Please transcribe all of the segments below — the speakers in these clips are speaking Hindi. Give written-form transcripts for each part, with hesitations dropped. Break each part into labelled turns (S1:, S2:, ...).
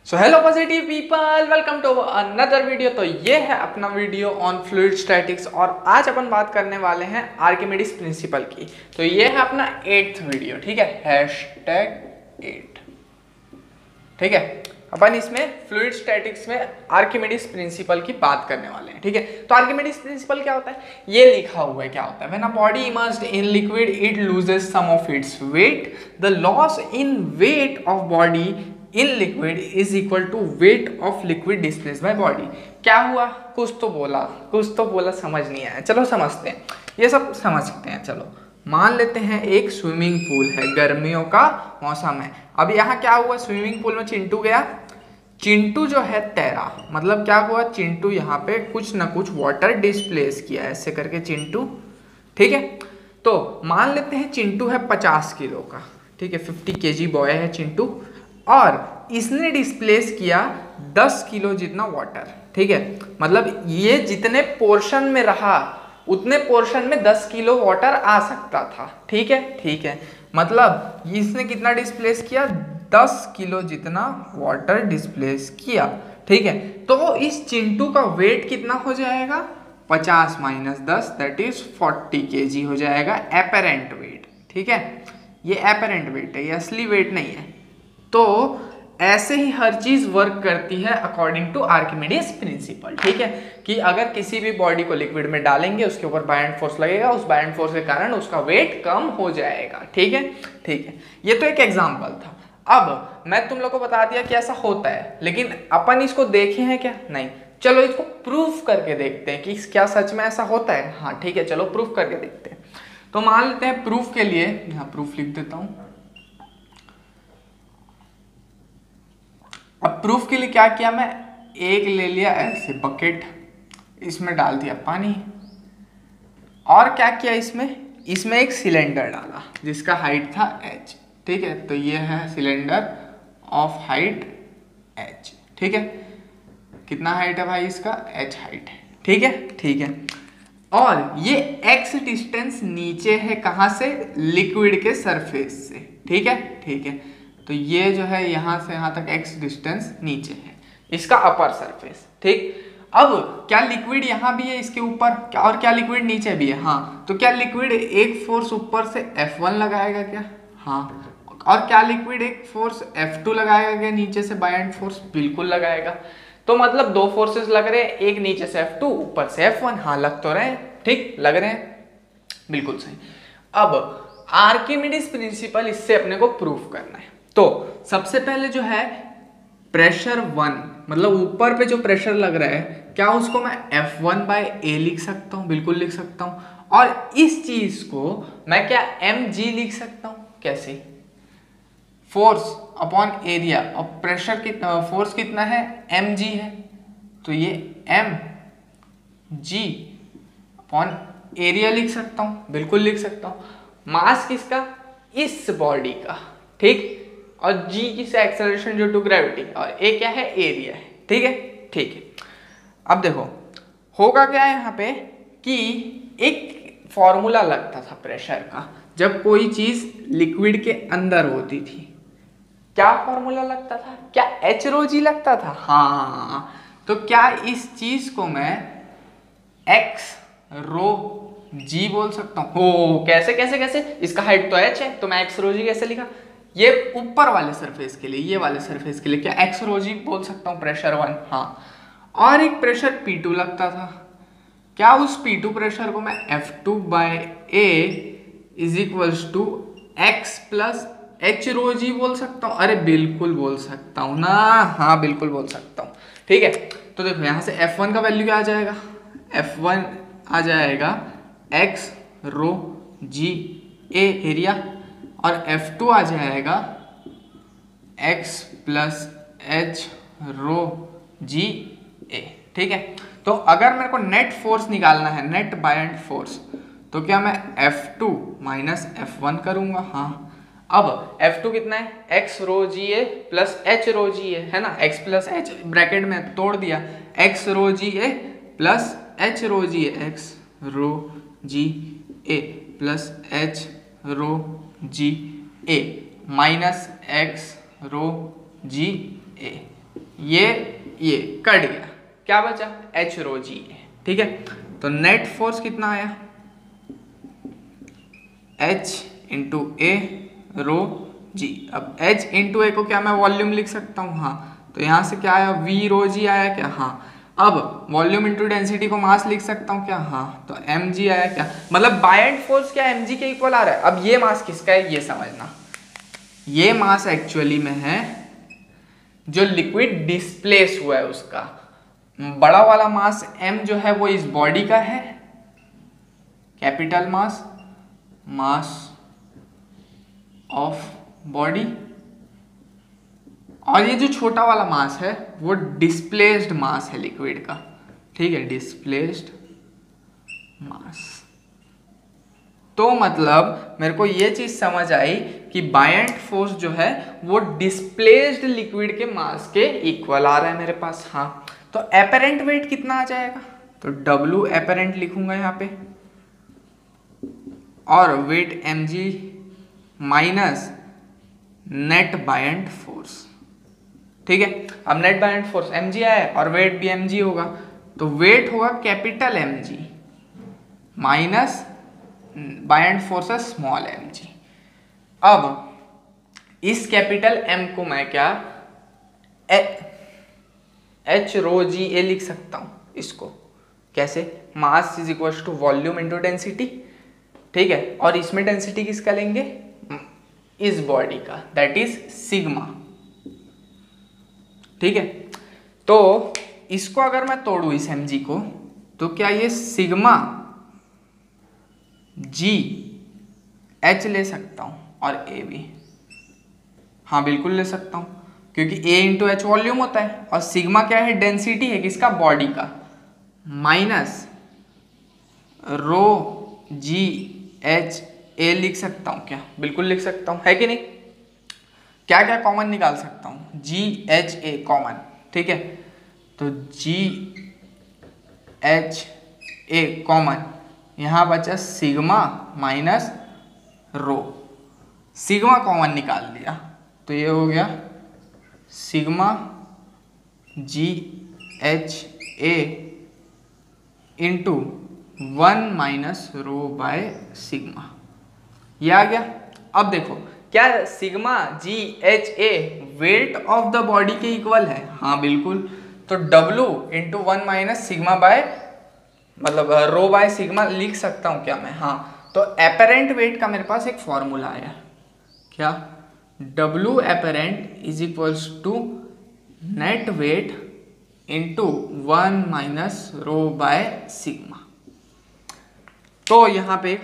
S1: So hello positive people, welcome to another video. तो ये है अपना वीडियो ऑन फ्लूइड स्टैटिक्स और आज अपन बात करने वाले हैं आर्किमिडीज प्रिंसिपल की। तो ये है अपना 8th वीडियो, ठीक है, #8। ठीक है, अपन इसमें फ्लूइड स्टैटिक्स में आर्किमिडीज प्रिंसिपल की बात करने वाले हैं। ठीक है, तो आर्किमिडीज प्रिंसिपल क्या होता है, ये लिखा हुआ है क्या होता है। When a body immersed in liquid it loses some of its weight, the loss in weight of body in liquid is equal to weight of liquid displaced by body. क्या हुआ, कुछ तो बोला समझ नहीं आया। चलो समझते हैं, ये सब समझते हैं। चलो मान लेते हैं एक स्विमिंग पूल है, गर्मियों का मौसम है। अब यहाँ क्या हुआ, स्विमिंग पूल में चिंटू गया, चिंटू जो है तैरा, मतलब क्या हुआ, चिंटू यहाँ पे कुछ ना कुछ वाटर डिस्प्लेस किया ऐसे करके चिंटू। ठीक है, तो मान लेते हैं चिंटू है 50 किलो का, ठीक है, 50 kg बॉय है चिंटू, और इसने डिस्प्लेस किया 10 किलो जितना वाटर। ठीक है, मतलब ये जितने पोर्शन में रहा उतने पोर्शन में 10 किलो वाटर आ सकता था। ठीक है, मतलब इसने कितना डिस्प्लेस किया, 10 किलो जितना वाटर डिस्प्लेस किया। ठीक है, तो इस चिंटू का वेट कितना हो जाएगा, 50 - 10 दैट इज 40 kg हो जाएगा एपरेंट वेट। ठीक है, ये एपरेंट वेट है, ये असली वेट नहीं है। तो ऐसे ही हर चीज वर्क करती है अकॉर्डिंग टू आर्किमिडीज प्रिंसिपल। ठीक है, कि अगर किसी भी बॉडी को लिक्विड में डालेंगे उसके ऊपर बायएंड फोर्स लगेगा, उस बायएंड फोर्स के कारण उसका वेट कम हो जाएगा। ठीक है, ये तो एक एग्जांपल था। अब मैं तुम लोग को बता दिया कि ऐसा होता है, लेकिन अपन इसको देखे हैं क्या, नहीं। चलो इसको प्रूफ करके देखते हैं कि क्या सच में ऐसा होता है। हाँ ठीक है, चलो प्रूफ करके देखते हैं। तो मान लेते हैं प्रूफ के लिए, यहाँ प्रूफ लिख देता हूं। अब प्रूफ के लिए क्या किया, मैं एक ले लिया ऐसे बकेट, इसमें डाल दिया पानी, और क्या किया, इसमें एक सिलेंडर डाला जिसका हाइट था h। ठीक है, तो ये है सिलेंडर ऑफ हाइट h। ठीक है, कितना हाइट है भाई इसका, h हाइट है। ठीक है, और ये x डिस्टेंस नीचे है, कहाँ से, लिक्विड के सरफेस से। ठीक है, तो ये जो है यहाँ से यहाँ तक x डिस्टेंस नीचे है, इसका अपर सरफेस। ठीक, अब क्या लिक्विड यहाँ भी है इसके ऊपर, क्या और क्या लिक्विड नीचे भी है, हाँ। तो क्या लिक्विड एक फोर्स ऊपर से F1 लगाएगा क्या, हाँ। और क्या लिक्विड एक फोर्स F2 लगाएगा क्या नीचे से बायएंड फोर्स, बिल्कुल लगाएगा। तो मतलब दो फोर्सेस लग रहे हैं, एक नीचे से F2 ऊपर से F1, हाँ लग तो रहे हैं, ठीक लग रहे हैं, बिल्कुल सही। अब आर्किमिडीज प्रिंसिपल, इससे अपने को प्रूफ करना है। तो सबसे पहले जो है प्रेशर 1, मतलब ऊपर पे जो प्रेशर लग रहा है, क्या उसको मैं F1/A लिख सकता हूँ, बिल्कुल लिख सकता हूँ। और इस चीज को मैं क्या mg लिख सकता हूँ, कैसे, फोर्स अपॉन एरिया, और प्रेशर कितना, फोर्स कितना है, mg है, तो ये mg अपॉन एरिया लिख सकता हूँ, बिल्कुल लिख सकता हूँ। मास किसका, इस बॉडी का, ठीक, और g किसका, एक्सेलरेशन ड्यू टू ग्रेविटी, और a क्या है, एरिया है। ठीक है, अब देखो होगा क्या यहाँ पे कि एक फॉर्मूला लगता था प्रेशर का जब कोई चीज लिक्विड के अंदर होती थी। क्या फॉर्मूला लगता था, क्या h ρg लगता था, हाँ। तो क्या इस चीज को मैं x ρg बोल सकता हूँ, हो कैसे, इसका हाइट तो h है, तो मैं x ρg कैसे लिखा, ये ऊपर वाले सरफेस के लिए, ये वाले सरफेस के लिए क्या x ρg बोल सकता हूँ, प्रेशर 1, हाँ। और एक प्रेशर P2 लगता था, क्या उस P2 प्रेशर को मैं F2/A is equals to x plus h ρg बोल सकता हूँ, अरे बिल्कुल बोल सकता हूँ ना, हाँ बिल्कुल बोल सकता हूँ। ठीक है, तो देखो यहाँ से F1 का वैल्यू क्या आ जाएगा, F1 आ जाएगा x ρg A एरिया, और F2 आ जाएगा x plus h ρg A। ठीक है, तो अगर मेरे को नेट फोर्स निकालना है, नेट बायएंड फोर्स, तो क्या मैं F2 - F1 करूंगा, हाँ। अब F2 कितना है, x ρg A plus h ρg A, है ना, x प्लस h ब्रैकेट में तोड़ दिया, x ρg A plus h ρg A, x ρg A plus h ρg A minus x ρg A। ये कट गया, क्या बचा H रो जी ए, ठीक है। तो नेट फोर्स कितना आया H इंटू ए रो जी। अब H इंटू ए को क्या मैं वॉल्यूम लिख सकता हूँ, हाँ, तो यहाँ से क्या आया V रो जी आया क्या, हाँ। अब वॉल्यूम इंटू डेंसिटी को मास लिख सकता हूँ क्या, हाँ, तो mg आया क्या, मतलब बायएंड फोर्स क्या mg के इक्वल आ रहा है। अब ये मास किसका है ये समझना, ये मास एक्चुअली में है जो लिक्विड डिस्प्लेस हुआ है उसका। बड़ा वाला मास m जो है वो इस बॉडी का है, capital mass, mass of body, और ये जो छोटा वाला मास है वो डिस्प्लेस्ड मास है लिक्विड का, ठीक है, डिस्प्लेस्ड मास। तो मतलब मेरे को ये चीज समझ आई कि बायएंड फोर्स जो है वो डिस्प्लेस्ड लिक्विड के मास के इक्वल आ रहा है मेरे पास, हाँ। तो एपरेंट वेट कितना आ जाएगा, तो W एपरेंट लिखूंगा यहाँ पे, और weight mg minus net buoyant force, ठीक है। अब नेट बायएंड फोर्स mg आया और वेट भी mg होगा, तो वेट होगा capital mg minus BIND force है स्मॉल mg। अब इस कैपिटल M को मैं क्या H रो जी ए लिख सकता हूं, इसको कैसे, mass is equal to volume into density, ठीक है। और इसमें डेंसिटी किसका लेंगे, इस बॉडी का, दैट इज सिग्मा, ठीक है। तो इसको अगर मैं तोड़ू इस mg को, तो क्या ये सिग्मा जी H ले सकता हूं और A भी, हाँ बिल्कुल ले सकता हूं, क्योंकि A इंटू एच वॉल्यूम होता है और सिग्मा क्या है, डेंसिटी है किसका, बॉडी का, minus rho ji H A लिख सकता हूं क्या, बिल्कुल लिख सकता हूं, है कि नहीं। क्या क्या कॉमन निकाल सकता हूं, जी एच ए कॉमन, ठीक है, तो जी एच ए कॉमन, यहां बचा sigma minus rho, sigma common निकाल दिया तो ये हो गया sigma ji H A into 1 minus rho by sigma, ये आ गया। अब देखो क्या sigma ji H A weight of the body के इक्वल है, हाँ बिल्कुल, तो W into 1 minus sigma bye मतलब रो बाय सिग्मा लिख सकता हूं क्या मैं, हाँ। तो एपरेंट वेट का मेरे पास एक फॉर्मूला आया, क्या, W apparent is equals to net weight into 1 minus rho by sigma. तो यहाँ पे एक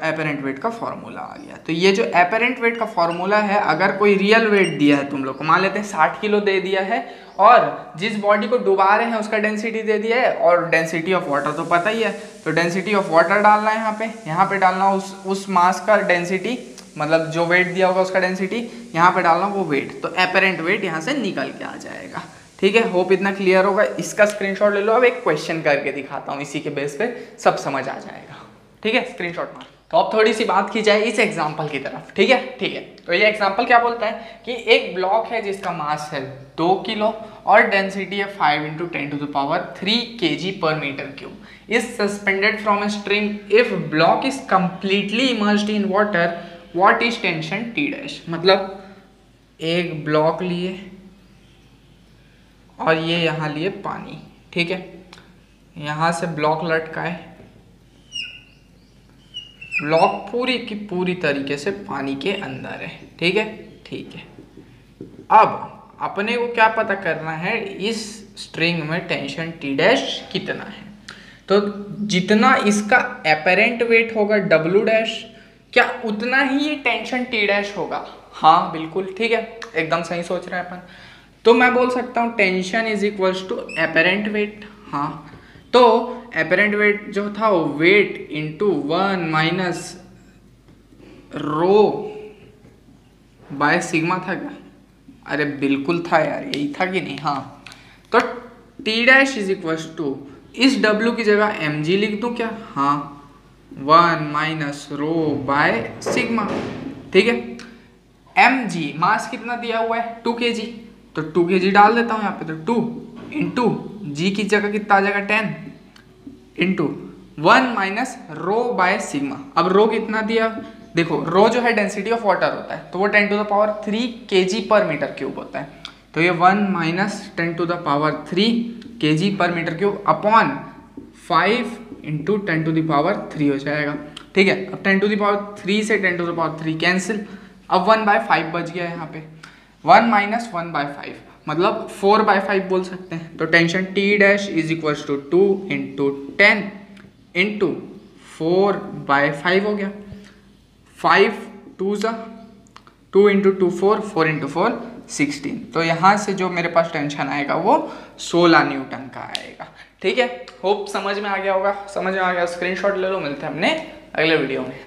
S1: एपरेंट वेट का फॉर्मूला आ गया। तो ये जो एपरेंट वेट का फॉर्मूला है, अगर कोई रियल वेट दिया है तुम लोग को, मान लेते हैं 60 किलो दे दिया है और जिस बॉडी को डुबा रहे हैं उसका डेंसिटी दे दिया है, और डेंसिटी ऑफ वाटर तो पता ही है, तो डेंसिटी ऑफ वाटर डालना है यहाँ पे डालना उस मास का डेंसिटी, मतलब जो वेट दिया होगा उसका डेंसिटी, यहाँ पे डालना वो वेट, तो एपरेंट वेट यहाँ से निकल के आ जाएगा, ठीक है। होप इतना क्लियर होगा। इसका स्क्रीनशॉट ले लो, अब एक क्वेश्चन करके दिखाता हूँ, इसी के बेस पे सब समझ आ जाएगा, ठीक है, स्क्रीनशॉट मार। तो अब थोड़ी सी बात की जाए इस एग्जांपल की तरफ, ठीक है, ठीक है। तो ये एग्जांपल क्या बोलता है कि एक ब्लॉक है जिसका मास है 2 किलो और डेंसिटी है 5 × 10³ kg per meter cube is suspended from a string if block is completely immersed in water, what is tension T dash। मतलब एक ब्लॉक लिए और ये यहाँ लिए पानी, ठीक है, यहाँ से ब्लॉक लटका है, ब्लॉक पूरी की पूरी तरीके से पानी के अंदर है, ठीक है, ठीक है। अब अपने को क्या पता करना है, इस स्ट्रिंग में टेंशन टी डैश कितना है, तो जितना इसका एपरेंट वेट होगा W डैश, क्या उतना ही ये टेंशन टी डैश होगा, हाँ बिल्कुल, ठीक है, एकदम सही सोच रहे हैं अपन। तो मैं बोल सकता हूँ tension is equals to apparent weight, हाँ, तो एपरेंट वेट जो था वो weight into 1 minus rho by sigma था क्या, अरे बिल्कुल था यार, यही था कि नहीं, हाँ। तो T dash is equals to, इस W की जगह mg लिख दूं क्या, हाँ, 1 माइनस रो बाय सिग्मा, ठीक है। mg मास कितना दिया हुआ है 2 kg, तो 2 kg डाल देता हूँ यहाँ पे, तो 2 इंटू जी की जगह कितना आ जाएगा 10 into 1 minus rho by sigma. अब रो कितना दिया, देखो रो जो है डेंसिटी ऑफ वाटर होता है, तो वो 10 to the power 3 kg per metre cube होता है। तो ये 1 माइनस 10 to the power 3 kg per metre cube upon 5 into 10 to the power 3 हो जाएगा। ठीक है, अब 10 टू द पावर 3 से 10 टू द पावर 3 कैंसिल, अब 1/5 बच गया यहाँ पे, 1 माइनस 1/5 मतलब 4/5 बोल सकते हैं। तो tension T dash is equal to 2 into 10 into 4/5 हो गया, 5 2 ज़ा 2 इंटू 2 4, 4 इंटू 4 16। तो यहाँ से जो मेरे पास टेंशन आएगा वो 16 न्यूटन का आएगा। ठीक है, होप समझ में आ गया होगा। समझ में आ गया स्क्रीनशॉट ले लो, मिलते हैं अपने अगले वीडियो में।